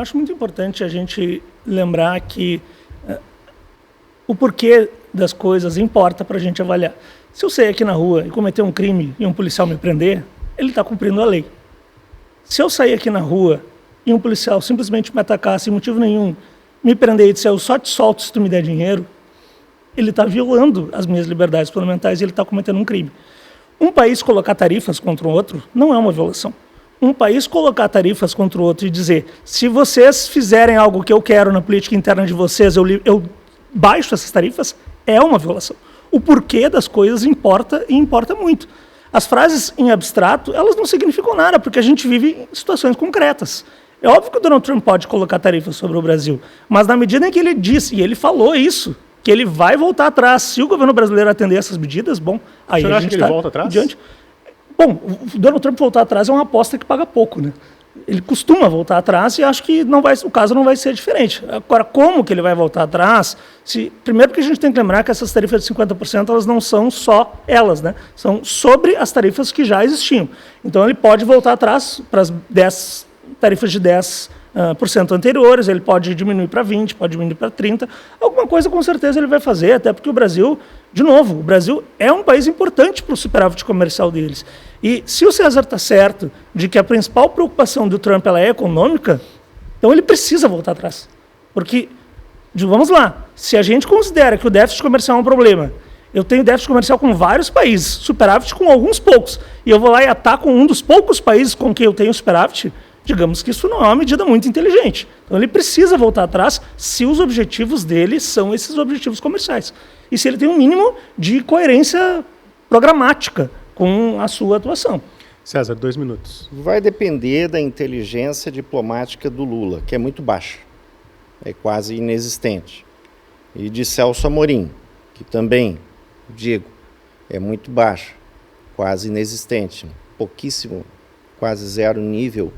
acho muito importante a gente lembrar que o porquê das coisas importa para a gente avaliar. Se eu sair aqui na rua e cometer um crime e um policial me prender, ele está cumprindo a lei. Se eu sair aqui na rua e um policial simplesmente me atacar sem motivo nenhum, me prender e disser eu só te solto se tu me der dinheiro, ele está violando as minhas liberdades fundamentais e ele está cometendo um crime. Um país colocar tarifas contra o outro não é uma violação. Um país colocar tarifas contra o outro e dizer se vocês fizerem algo que eu quero na política interna de vocês, eu baixo essas tarifas, é uma violação. O porquê das coisas importa e importa muito. As frases em abstrato, elas não significam nada, porque a gente vive em situações concretas. É óbvio que o Donald Trump pode colocar tarifas sobre o Brasil, mas na medida em que ele disse, e ele falou isso, que ele vai voltar atrás, se o governo brasileiro atender essas medidas, bom, aí a gente está volta atrás? diante. Bom, o Donald Trump voltar atrás é uma aposta que paga pouco, né? Ele costuma voltar atrás e acho que o caso não vai ser diferente. Agora, como que ele vai voltar atrás? Primeiro que a gente tem que lembrar que essas tarifas de 50% elas não são só elas, né? São sobre as tarifas que já existiam. Então, ele pode voltar atrás para as 10 tarifas de 10% anteriores, ele pode diminuir para 20%, pode diminuir para 30%. Alguma coisa, com certeza, ele vai fazer, até porque o Brasil, de novo, o Brasil é um país importante para o superávit comercial deles. E se o César está certo de que a principal preocupação do Trump ela é econômica, então ele precisa voltar atrás. Porque, vamos lá, se a gente considera que o déficit comercial é um problema, eu tenho déficit comercial com vários países, superávit com alguns poucos, e eu vou lá e ataco um dos poucos países com quem eu tenho superávit, digamos que isso não é uma medida muito inteligente. Então ele precisa voltar atrás se os objetivos dele são esses objetivos comerciais. E se ele tem um mínimo de coerência programática com a sua atuação. César, 2 minutos. Vai depender da inteligência diplomática do Lula, que é muito baixa, é quase inexistente. E de Celso Amorim, que também, digo, é muito baixa, quase inexistente, pouquíssimo, quase zero nível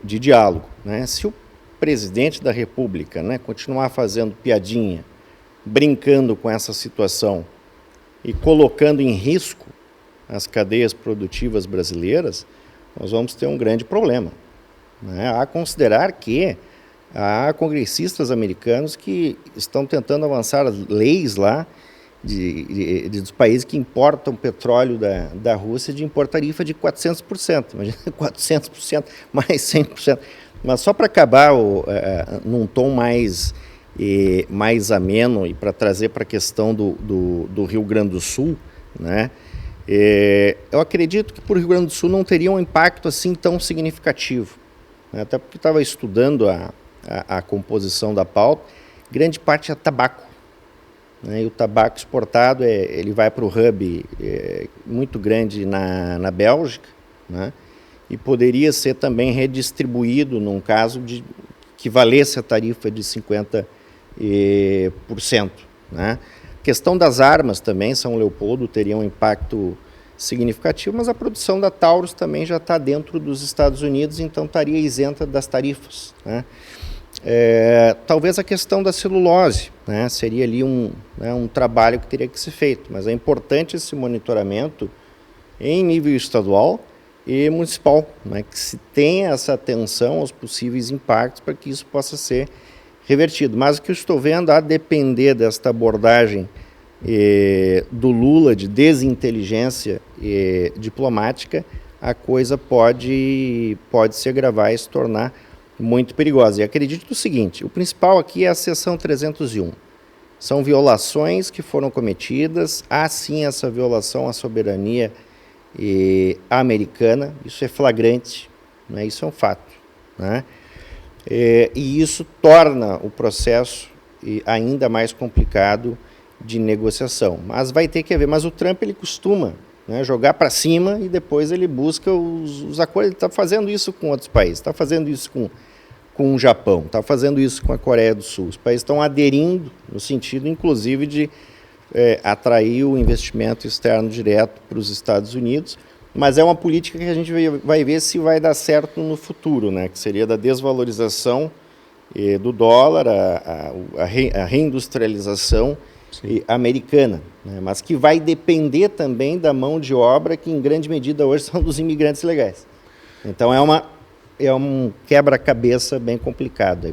de diálogo. Né? Se o presidente da República, né, continuar fazendo piadinha, brincando com essa situação e colocando em risco as cadeias produtivas brasileiras, nós vamos ter um grande problema. Né? Há a considerar que há congressistas americanos que estão tentando avançar as leis lá dos países que importam petróleo da Rússia de impor tarifa de 400%, imagina 400%, mais 100%. Mas só para acabar num tom mais ameno e para trazer para a questão do Rio Grande do Sul, né? Eu acredito que para o Rio Grande do Sul não teria um impacto assim tão significativo, né? Até porque estava estudando a composição da pauta, grande parte é tabaco. Né, e o tabaco exportado ele vai para o hub muito grande na Bélgica, né, e poderia ser também redistribuído num caso que valesse a tarifa de 50%. Né. A questão das armas também, São Leopoldo teria um impacto significativo, mas a produção da Taurus também já está dentro dos Estados Unidos, então estaria isenta das tarifas. Né. Talvez a questão da celulose, né, seria ali um trabalho que teria que ser feito, mas é importante esse monitoramento em nível estadual e municipal, né, que se tenha essa atenção aos possíveis impactos para que isso possa ser revertido. Mas o que eu estou vendo, a depender desta abordagem do Lula de desinteligência diplomática, a coisa pode se agravar e se tornar muito perigosa. E acredito o seguinte, o principal aqui é a seção 301. São violações que foram cometidas, há sim essa violação à soberania americana, isso é flagrante, né? Isso é um fato. Né? E isso torna o processo ainda mais complicado de negociação. Mas vai ter que haver, mas o Trump ele costuma, né, jogar para cima e depois ele busca os acordos. Ele está fazendo isso com outros países, está fazendo isso com o Japão, está fazendo isso com a Coreia do Sul. Os países estão aderindo no sentido, inclusive, de atrair o investimento externo direto para os Estados Unidos, mas é uma política que a gente vai ver se vai dar certo no futuro, né, que seria da desvalorização do dólar, a reindustrialização americana, né, mas que vai depender também da mão de obra que, em grande medida, hoje são dos imigrantes legais. Então, é uma é um quebra-cabeça bem complicado.